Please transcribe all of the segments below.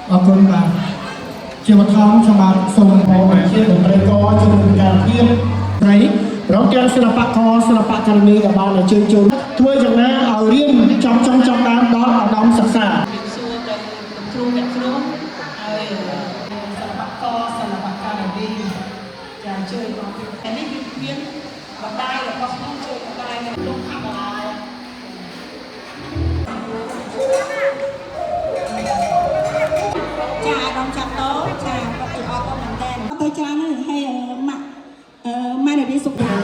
ขอบคุณครับเชียร์ท้องสมาทรงพอเชียร์ตรีกอจะเป็นการเพียรไรเราเตรียมศิลปะกอศิลปะการณีกับบ้านเชิญชวนถ้วยจากนั้นเอาเรียนจำด้านดอนเอาดอมศึกษาครูเป็นครูเอาศิลปะกอศิลปะการณีอย่างเชิญมาแต่นี่คือเพียรบันไดแล้วก็ต้องเชิญบันไดลูกขับอะไรcha đóng chặt tố cha có chịu o có mình đen tôi cha nó hay mặt mai này đi sụp cha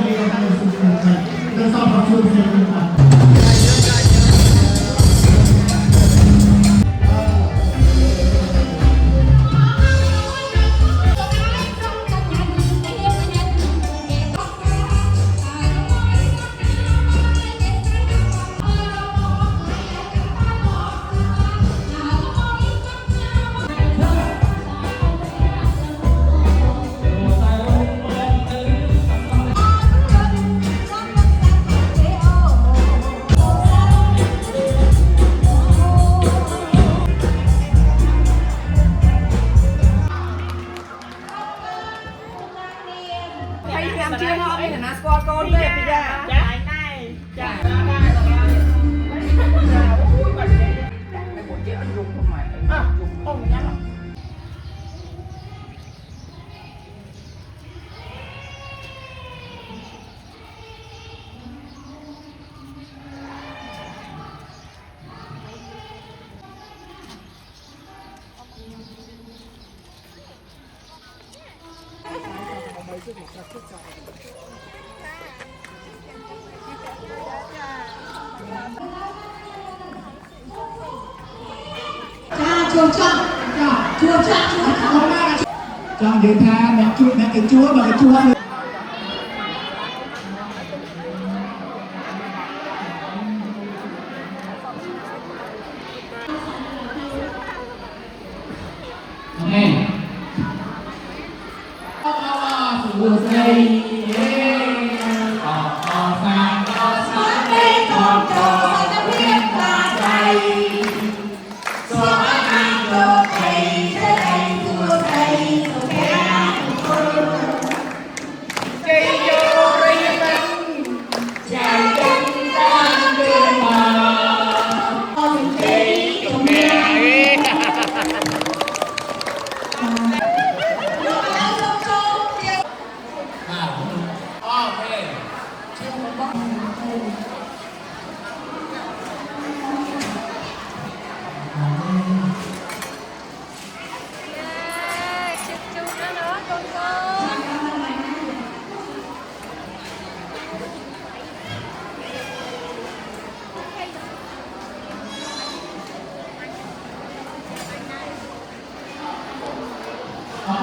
chưa ngon thì nó score con đây bây giờ này cha chua cho người ta mẹ cái chúa mà cái chúa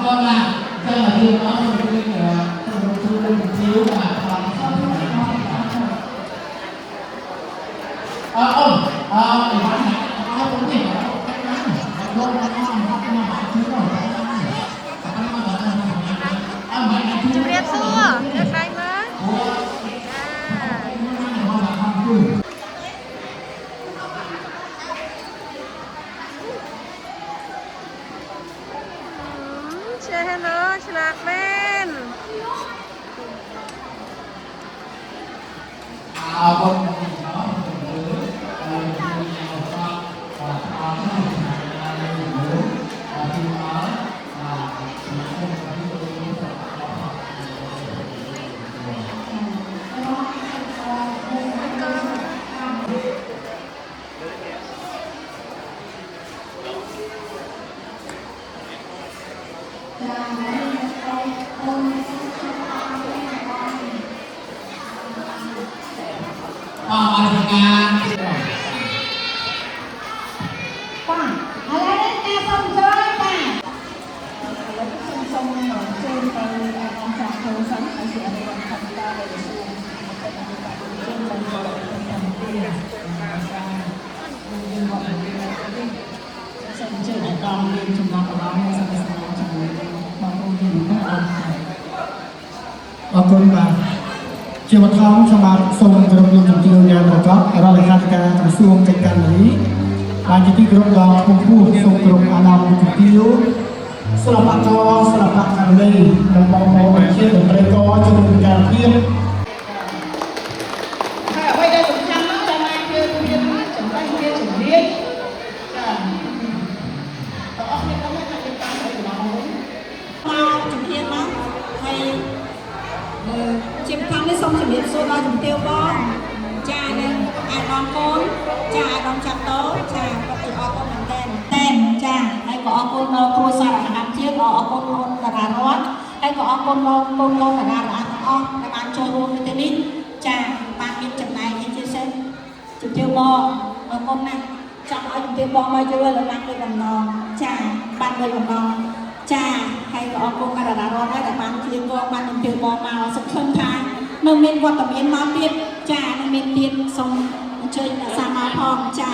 vâng ạ, đây là điều đó là tôi lên một xíu và còn không phải nói để bạn này ai cũng thể là cách ngắn rồi nó học cái nào bạn chưa rồi Đẹp xưa, đẹp hay má. Chơi nó, lạc men. Vâng. Chiều một tháng cho bạn xong từ động lực trong nhà của các ở đây là các sự kiện này, bạn chỉ biết group đó không phù ศิลปะกรศิลปะการเล่นและบองอาชีพดนตรีกรจะเป็นการเพียร ถ้าไว้ได้สำคัญนะจะมาเจอเรียนจะไปเรียนจะเรียนจ้ะต่อออกเนี่ยเขาไม่ทำเป็นการอะไรหรอกมาจุดเทียนนะให้จิบทางได้ส่งจะมีโซดาจุดเตียวบ้องจ้าเนี่ยไอ้ดองโคนจ้าไอ้ดองจับโต๊ะจ้าก็ติดออกก็เหมือนเต้นจ้าไอ้ก็ออกคนเราครัวสารอาหารเชียงออกคนเราตลาดร้อนไอ้ก็ออกคนเราตลาดร้านออกในบ้านโชว์รูมในเทนนิสจ้าบ้านมีจำหน่ายเอเจนซี่จุดเตียวบ้องคนนั้นจับเอาจุดเตียวบ้องมาเจอแล้วนั่งเลยกับน้องจ้าบ้านเลยกับน้องจ้าให้ก็ออกคนตลาดร้อนได้แต่บ้านเชียงก็บ้านจุดเตียวบ้องมาสักเครื่องทางนมเมียนวัดตะเมียนมาเปียจ้านมเมียนเปียทรงเชิญสามาพองจ้า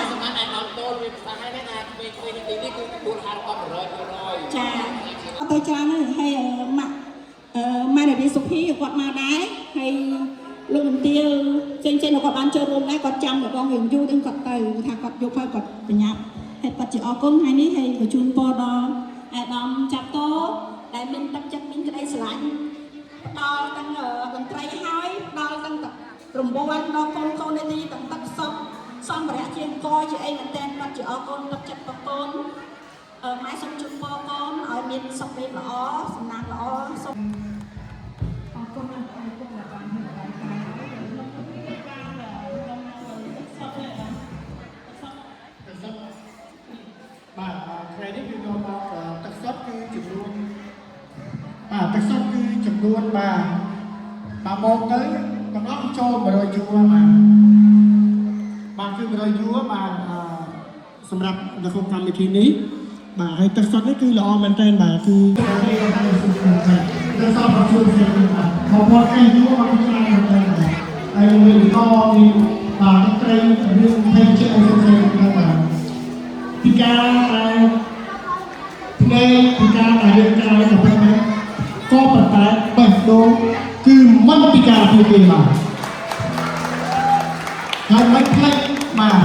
จ้าเอาไปจ้าเนี่ยให้มาเดี๋ยวนี้สุพีกดมาได้ให้ลูกเตี้ยเจนกดบ้านเจอรวมได้กดจำเดี๋ยวกองเห็นยูดึงกดเตยถ้ากดยกไฟกดเป็นยับให้ปัจจุบันก้นให้นี้ให้กดจุนปอดอไอ้ดอมจับโต๊ะได้มินตั้งจับมินก็ได้สลายดอตั้งดนตรีหายดอตั้งตับกลุ่มบัวดอคนในนี้ตั้งตับซ่อมประเชียงกอยจะไอ้มันแทนปัจจุบันก้นตับจับตะโกนไม้สมจุนปอก้นเอามินสเปรย์ล้อสนามล้อสมបាទใครที่คือមកទឹកសុទ្ធគឺចំនួនបាទទឹកសុទ្ធគឺចំនួនបាទមកទៅទាំងអស់ចូល100យួរបាទគឺ100យួរបាទសម្រាប់នៅក្នុងកម្មវិធីនេះបាទហើយទឹកសុទ្ធនេះគឺល្អមែនទែនបាទគឺទឹកសុទ្ធរបស់ជួយផ្សេងបាទមកមកឯយួរមកខ្លាំងមែនទែនបាទហើយមានក៏មានបាទត្រីរឿងភេទជាអីផ្សេងៗបាទពីការភ្នែកពីការរាងកាយទៅពេលនេះក៏ប៉ុន្តែបេះដូងគឺមិនពីការពីគេបាទហើយមិនផ្លេចបាទ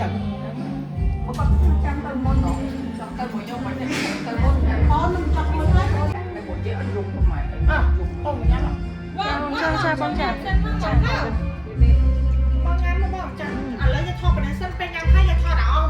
ចឹងមកគាត់ចាំទៅមុនទៅមួយយកមកទៅមុនអូនឹងចាប់មុនហើយតែមួយយកអត់យំថ្មអូនញ៉ាំបងចាបងញ៉ាំមកបងចាឥឡូវจะថតបណ្ដាសិនពេលញ៉ាំហើយจะថតដល់អូន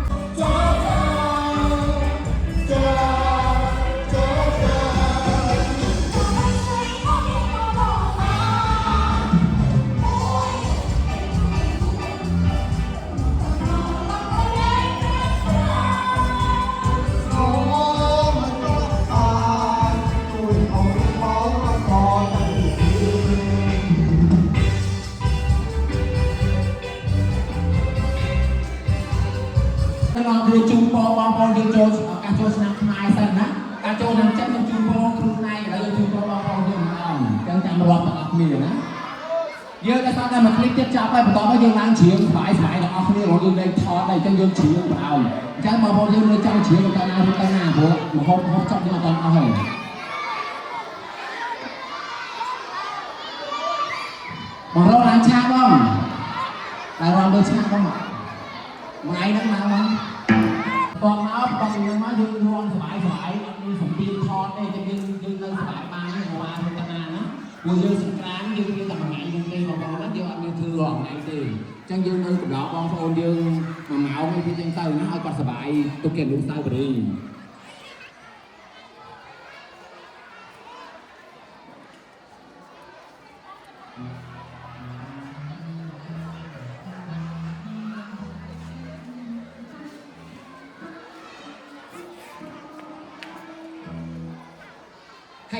เราดูจูบอลบอลดูโจการโจชนะนายสันนะการโจนั้นจะเป็นจูบอลครูนายแล้วจูบอลบอลดูน้องจังจังรวมต่างมีนะเยอะแต่ตอนนั้นมันคลิกเจ็บจับไปต่อมายังล้างเฉียงสายเราเอาคนนี้เรายังได้ทอดได้จังยังเฉียงเราจังบอลยังเลยจังเฉียงตอนนั้นตอนหน้าพวกมาเขาจับยังตอนเอาให้มองเราล้างชาบ้างแต่เราโดนชาบ้างไงนักมาบ้างตอนน้าตอนยังมายืนรวมสายมีสมบีทอดได้จะยืนเลยสายมาเนี่ยมาเป็นตนานะยืนสงกรานยืนกับไงยืนตีมาบอกนั้นยืนยืนถือหลอกไงตีจังยืนเลยกับดอกบอลโอนยืนมาเหมาไม่ที่จังเต้านะเอาก่อนสบายตัวเก่งลูกเต้าไปดีใคร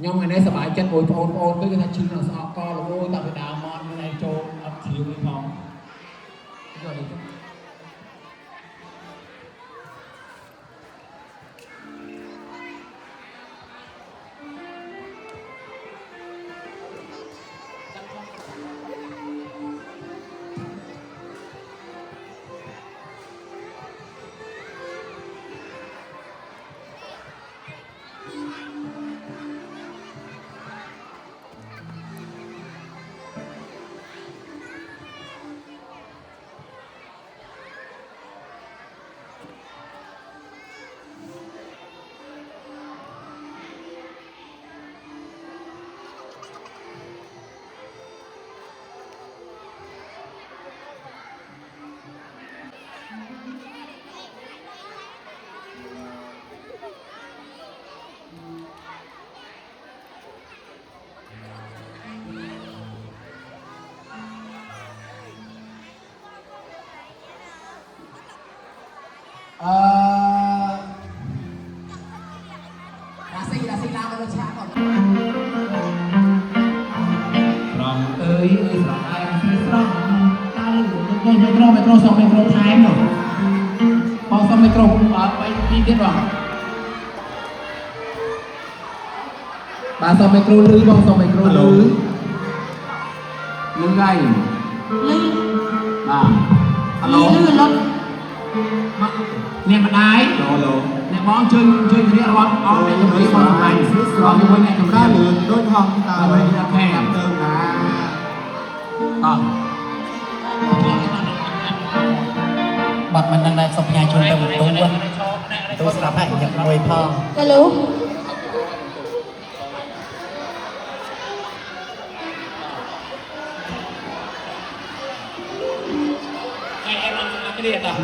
nhưng mà đây sắp bài chân ôi với cái thằng chim là sao co là ôi tao phải đào mòn cái này cho ấp chiều đi phòng rồi đi Rasi lama lo cakap. From from ayam metro sampai metro time loh. Mau sampai metro apa ini bang? Bahasa metro lưới bang sampai metro lưới. Lưới gai. Lưới. À. Alo. Lưới lót. Nè mặt đáy. Alo. Nè bóng chơi cái này là bóng on này cái bóng này. Bóng như bên này cầm ra lưới đôi thòng ta. Đây là kèm. À. បាត់មិនដឹងដែរសុំផ្ញើជូនទៅបន្ទូស្រាប់ហើយយកមួយផងហេឡូហើយអេបងគ្នាតោះ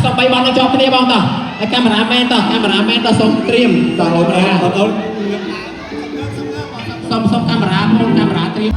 សុំ3បងនឹងជាប់គ្នាបងតោះហើយកាមេរ៉ាមែនតោះសុំត្រៀមតោះអូនសុំកាមេរ៉ាផងកាមេរ៉ាត្រៀម